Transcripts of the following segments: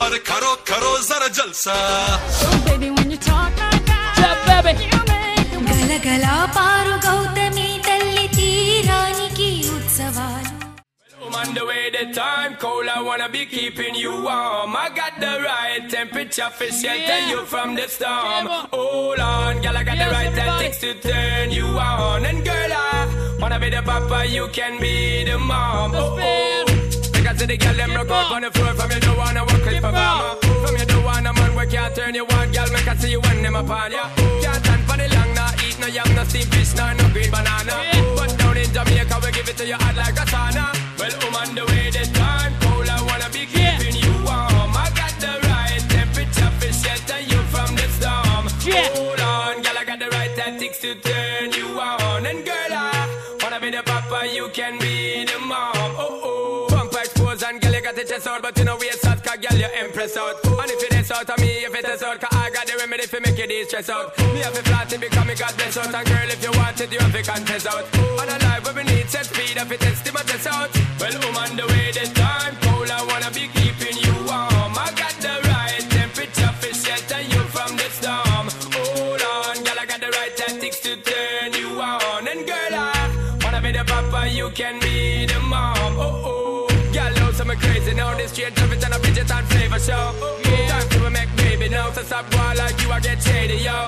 अरे करो करो जरा जलसा baby when you talk like that yeah, baby गला गला पारु गौतमी तल्ली तीरानिकी उत्सवालु I'm on the way, the time cold, I wanna be keeping you warm. I got the right temperature for shelter you from the storm. Hold on, girl, I got the right tactics to turn you on. And girl, I wanna be the papa, you can be the mom. Oh, oh. Because the girl, them rock up on the floor. From you don't wanna work with performer. From you don't wanna man, we can't turn you on. Girl, make I see you when them upon ya. Can't stand for the long, nah, eat no yam, no steamed fish, nah, no green banana. But down in Jamaica, we give it to you hot like a sauna. Well, I'm on the way, the time cold, I wanna be keeping you warm. I got the right temperature for shelter you from the storm. Hold on, girl, I got the right tactics to turn you on. And girl, I wanna be the papa, you can be the mom. Oh, oh. Pump expose and girl, you got the chest out, but you know waist out, cause girl, you impress out. And if it is out of me, if it is out, cause I got the remedy for make you de-stress out. Me have a flat and become me God bless out. And girl, if you want it, you have to contest out. On a life where we need set speed, if it is, my test out. Well, I'm on the way, the time cold, I wanna be keeping you warm. I got the right temperature for shelter you from the storm. Hold on, girl, I got the right tactics to turn you on. And girl, I wanna be the papa, you can be the mom. Oh, oh. Girl, know some crazy now, this straight love it and a Bridget and flavor show. Time to make baby now, so stop war like you, I get shady, yo.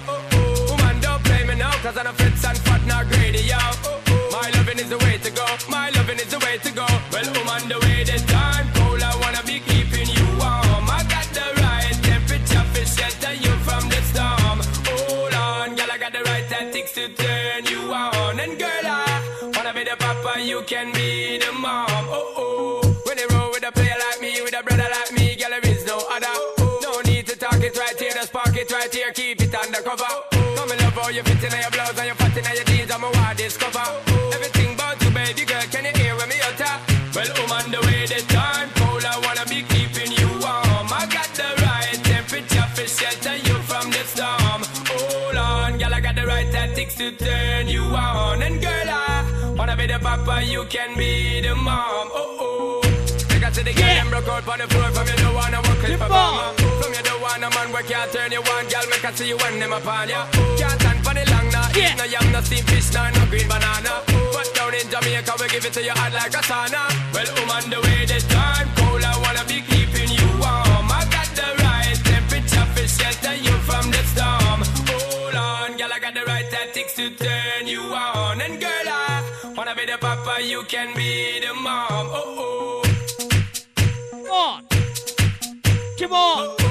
Woman, don't play me now, cause I'm a fits and fat, not greedy, yo. My loving is the way to go, my loving is the way to go. Well, I'm on the way, the time cold, I wanna be keeping you warm. I got the right temperature for shelter you from the storm. Hold on, girl, I got the right tactics to turn you on. And girl, I wanna be the papa, you can be the mom. Oh, oh. When they roll with a player like me, with a brother like me, girl, there is no other. No need to talk it right here, just park it right here, keep it undercover. Come and love how you fit in your blouse and your fat in your jeans, I'm a wild discover. Everything about you, baby girl, can you hear when me utter? Well, I'm on the way, the time cold, I wanna be keeping you warm. I got the right temperature for shelter you from the storm. Hold on, girl, I got the right tactics to turn you on. And girl, I wanna be the papa, you can be the mom. Oh, oh. Because the girl, them broke out on the floor. From you don't wanna work with performer. From you don't wanna man, we can't turn you on. Girl, make I see you when them upon ya. Can't stand for the long, nah. Eat no yam, no steamed fish, nah, no green banana. But down in Jamaica, we give it to you hot like a sauna. Well, I'm on the way, the time cold, I wanna be keeping you warm. I got the right temperature for shelter you from the storm. Hold on, girl, I got the right tactics to turn you on. And girl, I wanna be the papa, you can be the mom. Oh, oh. on come on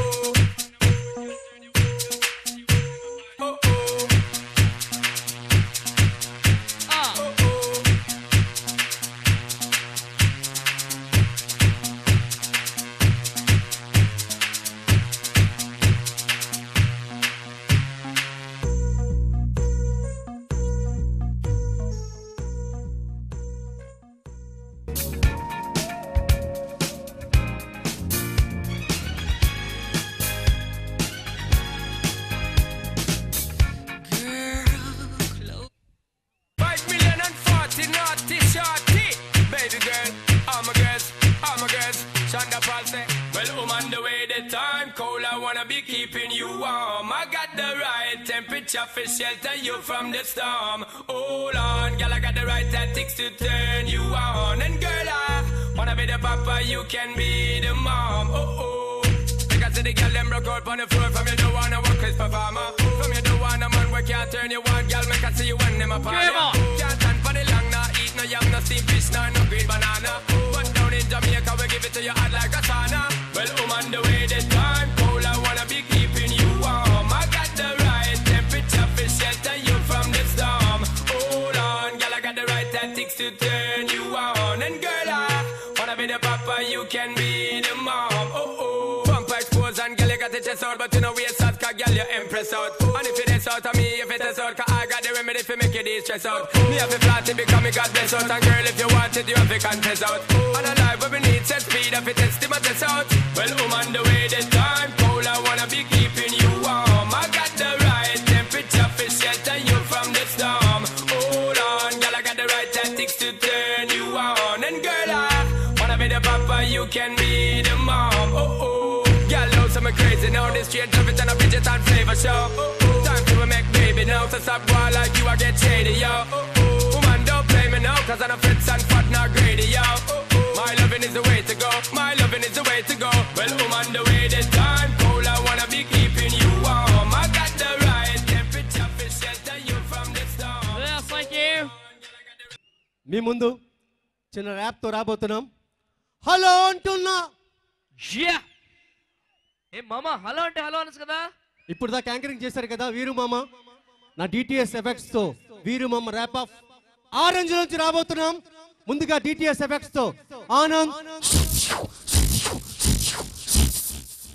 for shelter you from the storm. Hold on, girl, I got the right tactics to turn you on. And girl, I wanna be the papa, you can be the mom. Oh, oh. Because the girl, them broke out on the floor. From you don't wanna work as performer. From you don't wanna man, we can't turn you on. Girl, make I see you when them apart. Can't stand for the long, nah. Eat no yam, no steamed fish, nah, no green banana. But down in Jamaica, we give it to you hot like a sauna. Well, I'm on the way, the time cold, I wanna be keeping you warm. I got the right temperature for shelter you from the storm. Hold on, girl, I got the right tactics to turn you on. And girl, I wanna be the papa, you can be the mom. Oh oh, bumper expose and girl, you got the chest out, but you know we a sad cause girl, you impress out. And if it is out of me, if it is out, cause I got the remedy for make you de-stress out. Me have a flat to become me God bless out. And girl, if you want it, you have to contest out. And a life where we need set speed, if it is to my test out. Well, on the way the time cold, I wanna be keeping you warm. I got the right temperature for shelter you from the storm. Hold on, girl, I got the right tactics to turn you on. And girl, I wanna be the papa, you can be the mom. Oh oh, girl, know some crazy now. This strange of it and a Bridget and flavor show. Oh oh, time to make baby now. So stop boy like you, I get shady, yo. Oh oh, woman, don't play me now, cause I'm a fits and fat, not greedy, yo. Oh oh, my loving is the way to go. My loving is the way to go. Well, on the way the time cold, I wanna be keeping you warm. I got the right temperature for shelter you from the storm. Yes, thank you. మీ ముందు చిన్న ర్యాప్తో రాబోతున్నాం. Hello అంటున్నా. Yeah. ఏ మామా hello అంటే hello అనొచ్చు కదా. ఇప్పుడు దాకా anchoring చేశారు కదా వీరు మామ. నా డిటిఎస్ ఎఫెక్ట్స్ తో వీరు మామ ర్యాప్ ఆఫ్ ఆరెంజ్ నుంచి రాబోతున్నాం. ముందుగా డిటిఎస్ ఎఫెక్ట్స్ తో Anand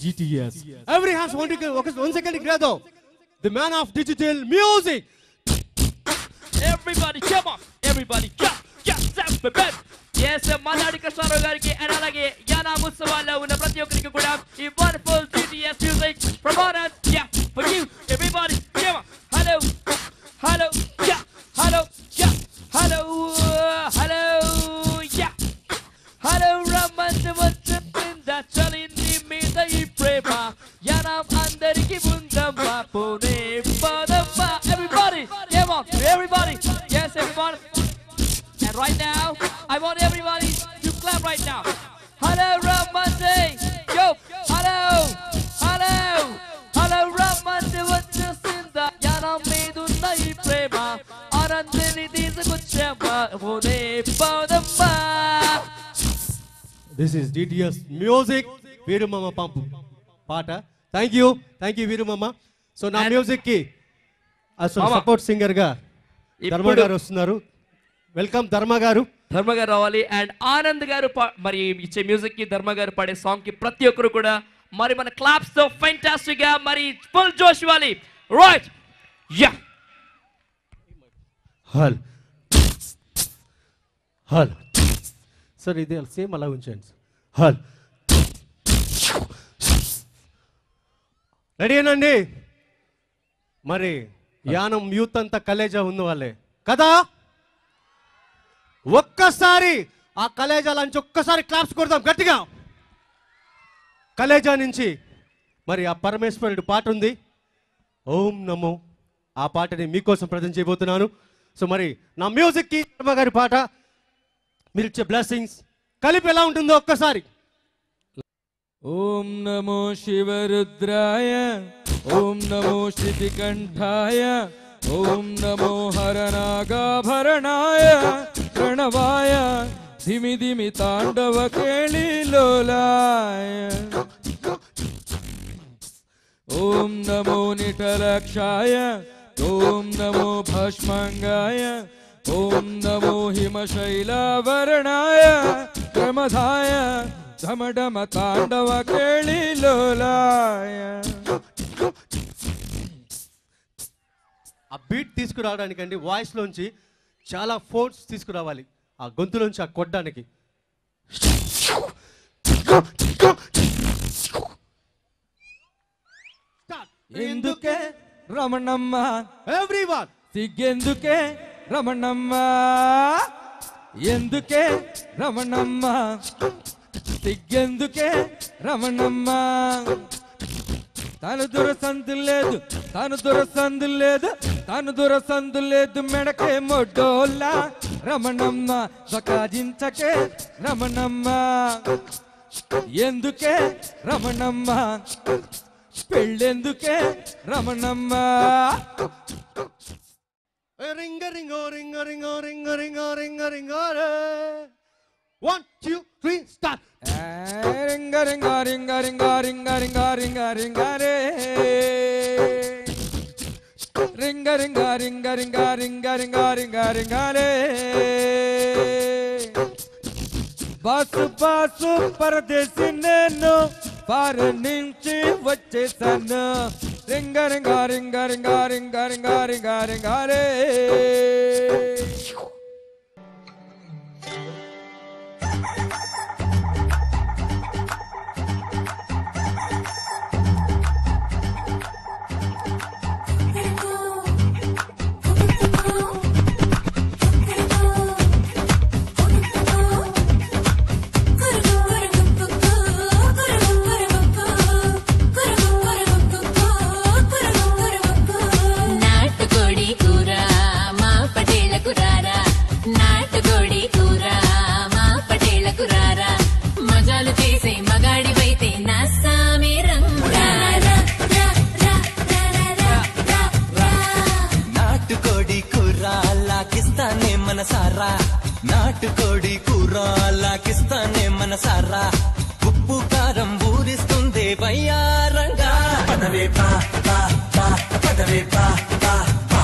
GTS. Every hands one second grado. The man of digital music. Everybody come on. Everybody jump. Step back. Yes, Maladi Kasaro gariki and alage Yana Musawala una prati okkariki kuda ee wonderful GTS music from Anand. Yeah, for you everybody come on. Hello. Hello. Yeah. Hello. Yeah. Hello. Hello. Yeah. Hello Ramanda Vatta Chalindi Mida ee prema Yanam andariki bundamma pone padamma. Everybody come on. Everybody. Yes, everybody. And right now, I want everybody to clap right now. Hello, Ramande. Yo, hello, hello, hello, Ramande. What's just in the Yanam Meduna Prema? Arandini Disaguchema. One Padama. This is DTS music. Veeru Mama Pampu Pata. Thank you, Veeru Mama. So now music ki as support singer ga Dharma garu vastunaru. Welcome ధర్మ గారు రావాలి. And Anand గారు మరి ఇచ్చే music కి ధర్మ గారు పాడే సాంగ్ కి ప్రతి ఒక్కరు కూడా మరి మన క్లాప్స్ తో ఫెంటాస్టిక్ గా మరి ఫుల్ జోష్ ఇవ్వాలి. రైట్ యా హల్ హల్ సార్ ఇది సేమ్ అలా ఉంచండి. హల్ రెడీనండి. మరి యానం యూత్ అంతా కలేజా ఉన్న వాళ్ళే కదా. ఒక్కసారి ఆ కలేజా నుంచి ఒక్కసారి క్లాప్స్ కొడదాం గట్టిగా. కలేజా నుంచి మరి ఆ పరమేశ్వరుడు పాట ఉంది ఓం నమో. ఆ పాటని మీకోసం ప్రజెంట్ చేయబోతున్నాను. సో మరి నా మ్యూజిక్ కి ధర్మ గారి పాట మీరు ఇచ్చే బ్లెస్సింగ్స్ కలిపి ఎలా ఉంటుందో ఒక్కసారి. ఓం నమో శివరుద్రాయ ఓం నమో శ్రీకంఠాయ ఓం నమో హరనాగాభరణాయ ప్రణవాయ ధిమి ధిమి తాండవ కేళిలోలాయ ఓం నమో నిటలక్షాయ ఓం నమో భస్మంగాయ ఓం నమో హిమశైలావరణాయ ప్రమదాయ ఢమఢమ తాండవ కేళిలోలాయ. ఆ బీట్ తీసుకురావడానికండి వాయిస్ లోంచి చాలా ఫోర్స్ తీసుకురావాలి ఆ గొంతులోంచి ఆ కొట్టడానికి. ఎందుకే రమణమ్మ ఎవ్రీవన్ సిగ్గెందుకే రమణమ్మ ఎందుకే రమణమ్మ సిగ్గెందుకే రమణమ్మ తాను దురసందు లేదు తాను దురసందు లేదు మెడకే మొడ్డోలా రమణమ్మ సకాజించకే రమణమ్మ ఎందుకే రమణమ్మ పెళ్ళెందుకే రమణమ్మ. రింగ రింగో రింగ రింగో రింగ రింగ రింగ రింగ 1 2 3 స్టార్ట్. రింగ రింగ రింగ రింగ రింగ రింగ రింగ రింగ రే రింగ రింగ రింగ రింగ రింగ రింగ రింగ రింగ రే బాసు బాసు పరదేశి నేను ఫారెన్ నుంచి వచ్చేసాను రింగ రింగ రింగ రింగ రింగ రింగ రింగ రింగ రే నాటుకోడి కూర లాకిస్తానే మనసారా ఉప్పు కారం ఊరిస్తుంది వయ్యారంగా పదవే పా పా పా పదవే పా పా పా